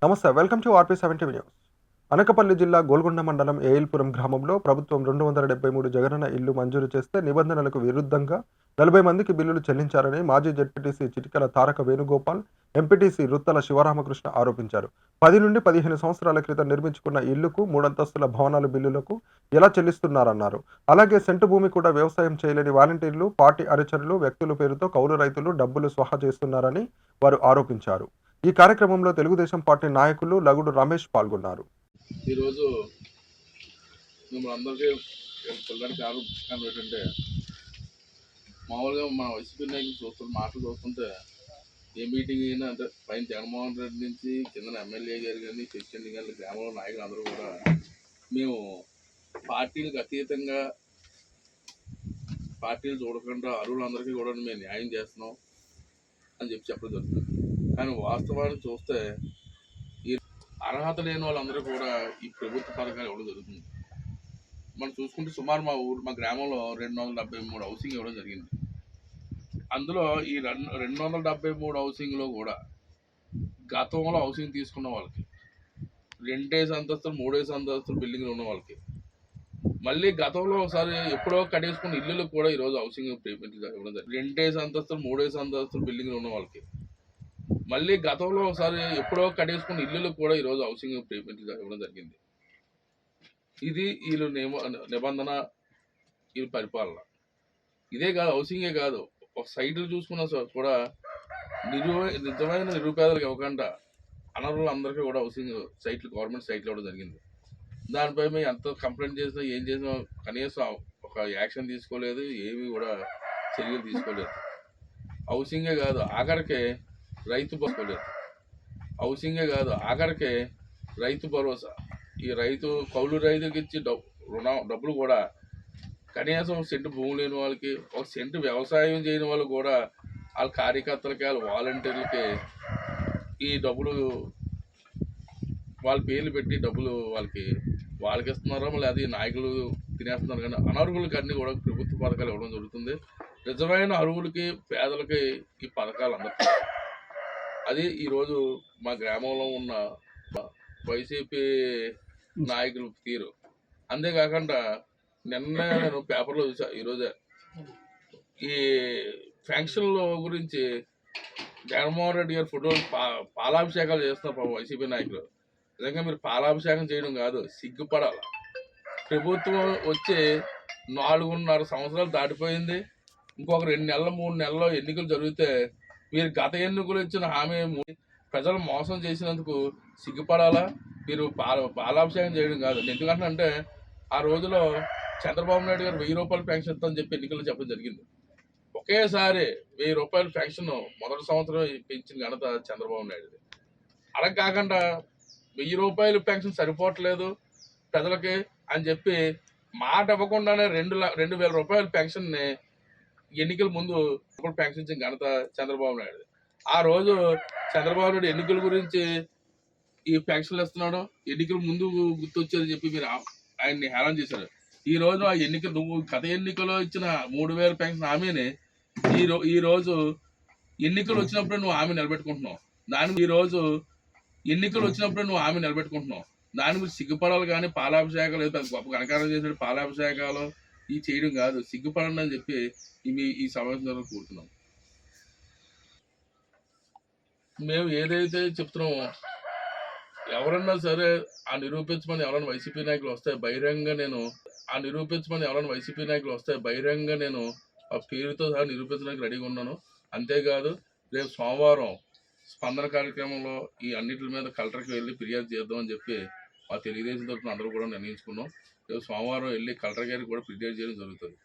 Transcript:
నమస్తే. Welcome to RP 70 news. Anakapalli జిల్లా గోల్కొండ మండలం ఏఎల్పురం గ్రామంలో ప్రభుత్వం 273 జగనన్న ఇళ్లు మంజూరు చేస్తే నిబంధనలకు విరుద్ధంగా 40 మందికి బిల్లులు చెల్లించారని మాజీ జెడ్పీటీసీ చిటికెల తారక వేణుగోపాల్, ఎంపీటీసీ రుత్తల శివరామకృష్ణ ఆరోపించారు. 10 నుండి 15 సంవత్సరాల క్రితం నిర్మించుకున్న ఇళ్లకు 3 అంతస్తుల భవనాల బిల్లులకు ఎలా చెల్లిస్తున్నారన్నారు. అలాగే సెంటు భూమి కూడా వ్యవసాయం చేయలేని వాలంటీర్లు, పార్టీ అనుచరులు, వ్యక్తుల పేరుతో కౌలు రైతులు డబ్బులు స్వాహా చేస్తున్నారని వారు ఆరోపించారు. ఈ కార్యక్రమంలో తెలుగుదేశం పార్టీ నాయకులు లగుడు రమేష్ పాల్గొన్నారు. ఈరోజు మిమ్మల్ని అందరికీ పిల్లడానికి కారణం ఏంటంటే, మామూలుగా మన వైసీపీ నాయకులు మాటలు చూస్తుంటే ఏ మీటింగ్ అయినా అంటే పైన జగన్మోహన్ రెడ్డి నుంచి కింద ఎమ్మెల్యే గారు కానీ ప్రెసిడెంట్ గారు గ్రామంలో నాయకులు అందరూ కూడా మేము పార్టీలకు అతీతంగా పార్టీలు చూడకుండా అరువులందరికీ కూడా మేము న్యాయం చేస్తున్నాం అని చెప్పడం జరుగుతుంది. కానీ వాస్తవాన్ని చూస్తే అర్హత లేని వాళ్ళందరూ కూడా ఈ ప్రభుత్వ పథకాలు ఇవ్వడం జరుగుతుంది. మనం చూసుకుంటే సుమారు మా గ్రామంలో 273 హౌసింగ్ ఇవ్వడం జరిగింది. అందులో ఈ 273 హౌసింగ్లో కూడా గతంలో హౌసింగ్ తీసుకున్న వాళ్ళకి 2 అంతస్తులు 3 అంతస్తులు బిల్డింగ్లు ఉన్న వాళ్ళకి మళ్ళీ గతంలో ఒకసారి ఎప్పుడో కట్టేసుకున్న ఇల్లులకు కూడా ఈరోజు హౌసింగ్ పేమెంట్ ఇవ్వడం జరిగింది. 2 అంతస్తులు 3 అంతస్తులు బిల్డింగ్లు ఉన్న వాళ్ళకి మళ్ళీ గతంలో ఒకసారి ఎప్పుడో కట్టేసుకున్న ఇల్లులకు కూడా ఈరోజు హౌసింగ్ పేమెంట్ ఇవ్వడం జరిగింది. ఇది వీళ్ళు నిబంధన, వీళ్ళు పరిపాలన. ఇదే కాదు, హౌసింగే కాదు, ఒక సైట్లు చూసుకున్న కూడా నిజమైన నిరుపేదలకు ఇవ్వకుండా అనర్హులందరికీ కూడా హౌసింగ్ సైట్లు, గవర్నమెంట్ సైట్లు ఇవ్వడం జరిగింది. దానిపై మేము ఎంత కంప్లైంట్ చేసినా ఏం చేసినా కనీసం ఒక యాక్షన్ తీసుకోలేదు, ఏమీ కూడా చర్యలు తీసుకోలేదు. హౌసింగే కాదు, ఆఖరికి రైతు రైతు భరోసా, ఈ రైతు కౌలు రైతుకి ఇచ్చి డబ్బులు కూడా కనీసం సెంటు భూమి లేని వాళ్ళకి, ఒక సెంటు వ్యవసాయం చేయని వాళ్ళు కూడా వాళ్ళ కార్యకర్తలకి, వాళ్ళ వాలంటీర్లకి ఈ డబ్బులు వాళ్ళ పేర్లు పెట్టి డబ్బులు వాళ్ళకి ఇస్తున్నారో మళ్ళీ అది నాయకులు తినేస్తున్నారు. కానీ అనర్హులకి అన్నీ కూడా ప్రభుత్వ పథకాలు ఇవ్వడం జరుగుతుంది. నిజమైన అర్హులకి, పేదలకి ఈ పథకాలు అందరికీ. అది ఈరోజు మా గ్రామంలో ఉన్న వైసీపీ నాయకుల తీరు. అంతేకాకుండా నిన్న నేను పేపర్లో చూసా, ఈరోజే ఈ ఫ్యాంక్షన్ల గురించి జగన్మోహన్ రెడ్డి గారి ఫోటోలు పాలాభిషేకాలు చేస్తున్నారు వైసీపీ నాయకులు. నిజంగా మీరు పాలాభిషేకం చేయడం కాదు, సిగ్గుపడాలి. ప్రభుత్వం వచ్చి 4.5 సంవత్సరాలు దాటిపోయింది. ఇంకొక 2 నెలలు 3 నెలల్లో ఎన్నికలు జరిగితే మీరు గత ఎన్నికలు ఇచ్చిన హామీ ప్రజలు మోసం చేసినందుకు సిగ్గుపడాలా? మీరు పాలాభిషేకం చేయడం కాదు. ఎందుకంటే ఆ రోజులో చంద్రబాబు నాయుడు గారు 1000 రూపాయలు పెన్షన్ ఇస్తామని చెప్పి ఎన్నికలు చెప్పడం జరిగింది. ఒకేసారి 1000 రూపాయల పెన్షన్ మొదటి సంవత్సరం పెంచిన ఘనత చంద్రబాబు నాయుడు. అలా కాకుండా 1000 రూపాయల పెన్షన్ సరిపోవట్లేదు ప్రజలకి అని చెప్పి మాట ఇవ్వకుండానే 2,000 రూపాయల పెన్షన్ని ఎన్నికల ముందు పెన్షన్ ఇచ్చిన ఘనత చంద్రబాబు నాయుడు. ఆ రోజు చంద్రబాబు నాయుడు ఎన్నికల గురించి ఈ పెన్షన్లు ఇస్తున్నాడు, ఎన్నికల ముందు గుర్తొచ్చారని చెప్పి మీరు ఆయన్ని హేళన చేశారు. ఈ రోజు ఆ నువ్వు గత ఎన్నికలో ఇచ్చిన 3,000 పెన్షన్ హామీని ఈ రోజు ఎన్నికలు వచ్చినప్పుడు నువ్వు హామీ నిలబెట్టుకుంటున్నావు. దాని మీరు సిగ్గుపడాలి. కానీ పాలాభిషేకాలు గొప్ప కనకారం చేసిన పాలాభిషేకాలు ఈ చేయడం కాదు, సిగ్గుపడండి అని చెప్పి ఈ సమావేశంలో కూర్చున్నాం. మేము ఏదైతే చెప్తున్నామో ఎవరన్నా సరే ఆ నిరూపించమని ఎవరైనా వైసీపీ నాయకులు వస్తే బహిరంగ నేను ఆ పేరుతో సహా నిరూపించడానికి రెడీగా ఉన్నాను. అంతేకాదు రేపు సోమవారం స్పందన కార్యక్రమంలో ఈ అన్నిటి మీద కలెక్టర్కి వెళ్ళి ఫిర్యాదు చేద్దామని చెప్పి మా తెలుగుదేశం తరఫున అందరూ కూడా నిర్ణయించుకున్నాం. రేపు సోమవారం వెళ్ళి కలెక్టర్ గారికి కూడా ఫిర్యాదు చేయడం జరుగుతుంది.